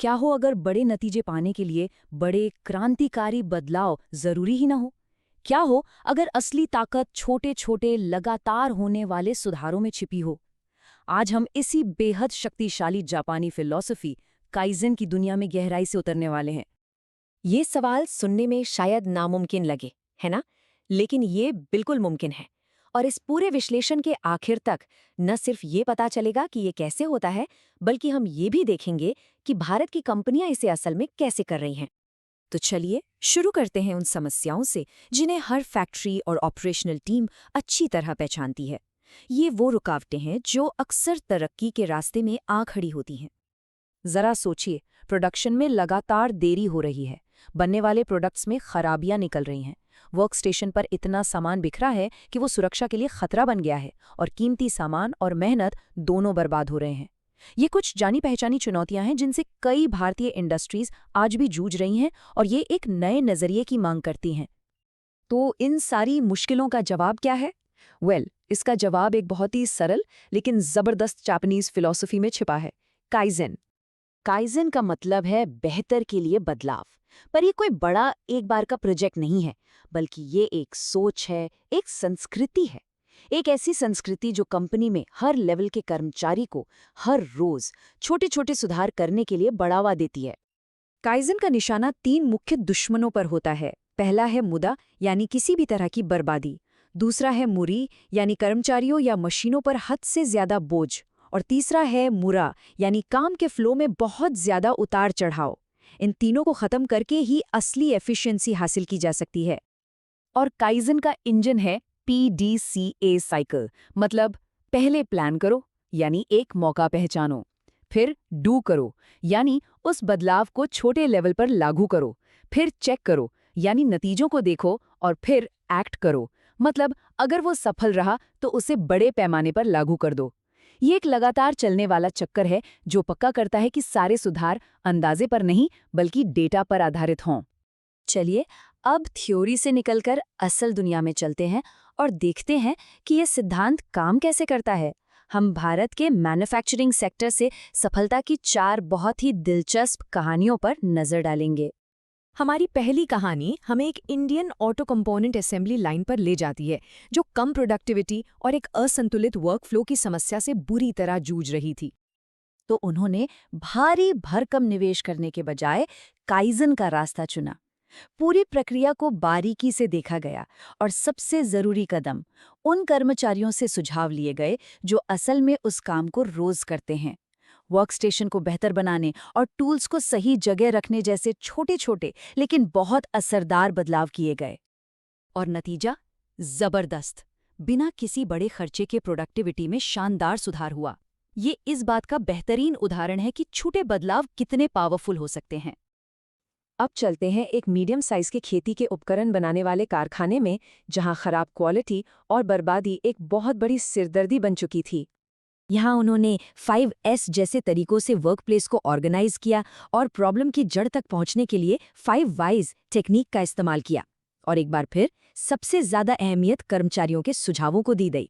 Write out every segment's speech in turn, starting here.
क्या हो अगर बड़े नतीजे पाने के लिए बड़े क्रांतिकारी बदलाव जरूरी ही ना हो? क्या हो अगर असली ताकत छोटे छोटे लगातार होने वाले सुधारों में छिपी हो? आज हम इसी बेहद शक्तिशाली जापानी फिलॉसफी काइजन की दुनिया में गहराई से उतरने वाले हैं। ये सवाल सुनने में शायद नामुमकिन लगे, है ना? लेकिन ये बिल्कुल मुमकिन है। और इस पूरे विश्लेषण के आखिर तक न सिर्फ ये पता चलेगा कि ये कैसे होता है, बल्कि हम ये भी देखेंगे कि भारत की कंपनियां इसे असल में कैसे कर रही हैं। तो चलिए शुरू करते हैं उन समस्याओं से जिन्हें हर फैक्ट्री और ऑपरेशनल टीम अच्छी तरह पहचानती है। ये वो रुकावटें हैं जो अक्सर तरक्की के रास्ते में आ खड़ी होती हैं। जरा सोचिए, प्रोडक्शन में लगातार देरी हो रही है, बनने वाले प्रोडक्ट्स में खराबियां निकल रही हैं, वर्क स्टेशन पर इतना सामान बिखरा है कि वो सुरक्षा के लिए खतरा बन गया है और कीमती सामान और मेहनत दोनों बर्बाद हो रहे हैं। ये कुछ जानी पहचानी चुनौतियां हैं जिनसे कई भारतीय इंडस्ट्रीज आज भी जूझ रही हैं और ये एक नए नजरिए की मांग करती हैं। तो इन सारी मुश्किलों का जवाब क्या है? इसका जवाब एक बहुत ही सरल लेकिन जबरदस्त जापानीज फिलॉसफी में छिपा है, काइजेन। काइजन का मतलब है बेहतर के लिए बदलाव। पर ये कोई बड़ा एक बार का प्रोजेक्ट नहीं है, बल्कि ये एक सोच है, एक संस्कृति है। एक ऐसी संस्कृति जो कंपनी में हर लेवल के कर्मचारी को हर रोज छोटे छोटे सुधार करने के लिए बढ़ावा देती है। काइजन का निशाना 3 मुख्य दुश्मनों पर होता है। पहला है मुदा, यानी किसी भी तरह की बर्बादी। दूसरा है मुरी, यानी कर्मचारियों या मशीनों पर हद से ज्यादा बोझ। और तीसरा है मुरा, यानी काम के फ्लो में बहुत ज्यादा उतार चढ़ाव। इन तीनों को खत्म करके ही असली एफिशिएंसी हासिल की जा सकती है। और काइजन का इंजन है PDCA साइकिल, मतलब पहले प्लान करो, यानी एक मौका पहचानो। फिर डू करो, यानी उस बदलाव को छोटे लेवल पर लागू करो। फिर चेक करो, यानी नतीजों को देखो। और फिर एक्ट करो, मतलब अगर वो सफल रहा तो उसे बड़े पैमाने पर लागू कर दो। ये एक लगातार चलने वाला चक्कर है जो पक्का करता है कि सारे सुधार अंदाजे पर नहीं बल्कि डेटा पर आधारित हों। चलिए अब थ्योरी से निकलकर असल दुनिया में चलते हैं और देखते हैं कि यह सिद्धांत काम कैसे करता है। हम भारत के मैन्युफैक्चरिंग सेक्टर से सफलता की 4 बहुत ही दिलचस्प कहानियों पर नजर डालेंगे। हमारी पहली कहानी हमें एक Indian auto component assembly line पर ले जाती है, जो कम प्रोडक्टिविटी और एक असंतुलित वर्कफ्लो की समस्या से बुरी तरह जूझ रही थी। तो उन्होंने भारी भरकम निवेश करने के बजाय काइजन का रास्ता चुना। पूरी प्रक्रिया को बारीकी से देखा गया और सबसे जरूरी कदम उन कर्मचारियों से सुझाव लिए गए जो असल में उस काम को रोज करते हैं। वर्कस्टेशन को बेहतर बनाने और टूल्स को सही जगह रखने जैसे छोटे छोटे लेकिन बहुत असरदार बदलाव किए गए। और नतीजा जबरदस्त, बिना किसी बड़े खर्चे के प्रोडक्टिविटी में शानदार सुधार हुआ। ये इस बात का बेहतरीन उदाहरण है कि छोटे बदलाव कितने पावरफुल हो सकते हैं। अब चलते हैं एक मीडियम साइज के खेती के उपकरण बनाने वाले कारखाने में, जहां खराब क्वालिटी और बर्बादी एक बहुत बड़ी सिरदर्दी बन चुकी थी। यहाँ उन्होंने 5S जैसे तरीकों से वर्कप्लेस को ऑर्गेनाइज किया और प्रॉब्लम की जड़ तक पहुंचने के लिए 5 Whys टेक्निक का इस्तेमाल किया। और एक बार फिर सबसे ज्यादा अहमियत कर्मचारियों के सुझावों को दी गई।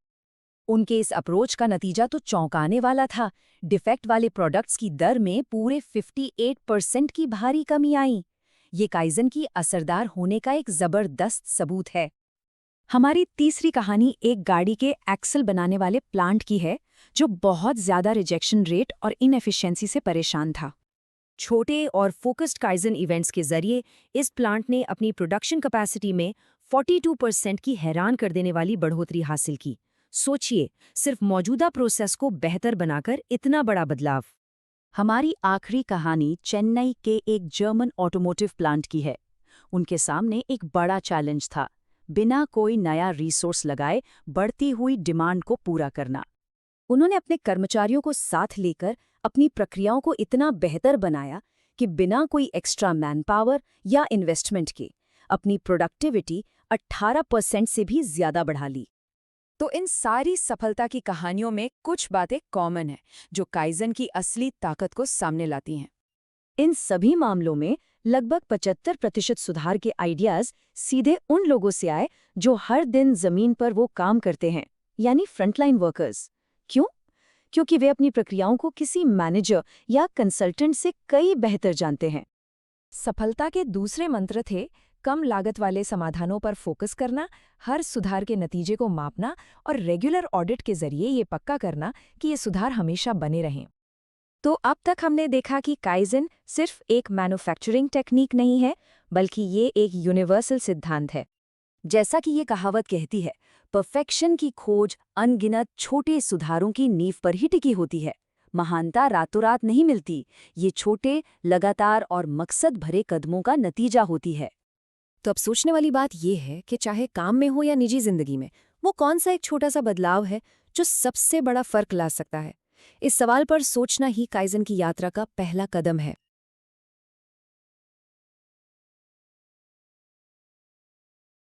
उनके इस अप्रोच का नतीजा तो चौंकाने वाला था। डिफेक्ट वाले प्रोडक्ट्स की दर में पूरे 58% की भारी कमी आई। ये काइजन की असरदार होने का एक जबरदस्त सबूत है। हमारी तीसरी कहानी एक गाड़ी के एक्सल बनाने वाले प्लांट की है, जो बहुत ज्यादा रिजेक्शन रेट और इनएफिशिएंसी से परेशान था। छोटे और फोकस्ड काइजन इवेंट्स के जरिए इस प्लांट ने अपनी प्रोडक्शन कैपेसिटी में 42% की हैरान कर देने वाली बढ़ोतरी हासिल की। सोचिए, सिर्फ मौजूदा प्रोसेस को बेहतर बनाकर इतना बड़ा बदलाव। हमारी आखिरी कहानी चेन्नई के एक जर्मन ऑटोमोटिव प्लांट की है। उनके सामने एक बड़ा चैलेंज था, बिना कोई नया रिसोर्स लगाए बढ़ती हुई डिमांड को पूरा करना। उन्होंने अपने कर्मचारियों को साथ लेकर अपनी प्रक्रियाओं को इतना बेहतर बनाया कि बिना कोई एक्स्ट्रा मैन पावर या इन्वेस्टमेंट के अपनी प्रोडक्टिविटी 18% से भी ज्यादा बढ़ा ली। तो इन सारी सफलता की कहानियों में कुछ बातें कॉमन हैं जो काइजन की असली ताकत को सामने लाती हैं। इन सभी मामलों में लगभग 75% सुधार के आइडियाज सीधे उन लोगों से आए जो हर दिन जमीन पर वो काम करते हैं, यानी फ्रंटलाइन वर्कर्स। क्यों? क्योंकि वे अपनी प्रक्रियाओं को किसी मैनेजर या कंसल्टेंट से कई बेहतर जानते हैं। सफलता के दूसरे मंत्र थे कम लागत वाले समाधानों पर फोकस करना, हर सुधार के नतीजे को मापना और रेगुलर ऑडिट के जरिए ये पक्का करना कि ये सुधार हमेशा बने रहें। तो अब तक हमने देखा कि काइज़न सिर्फ एक मैन्युफैक्चरिंग टेक्निक नहीं है, बल्कि ये एक यूनिवर्सल सिद्धांत है। जैसा कि ये कहावत कहती है, परफेक्शन की खोज अनगिनत छोटे सुधारों की नींव पर ही टिकी होती है। महानता रातों रात नहीं मिलती, ये छोटे, लगातार और मकसद भरे कदमों का नतीजा होती है। तो अब सोचने वाली बात ये है कि चाहे काम में हो या निजी जिंदगी में, वो कौन सा एक छोटा सा बदलाव है जो सबसे बड़ा फर्क ला सकता है? इस सवाल पर सोचना ही काइज़न की यात्रा का पहला कदम है।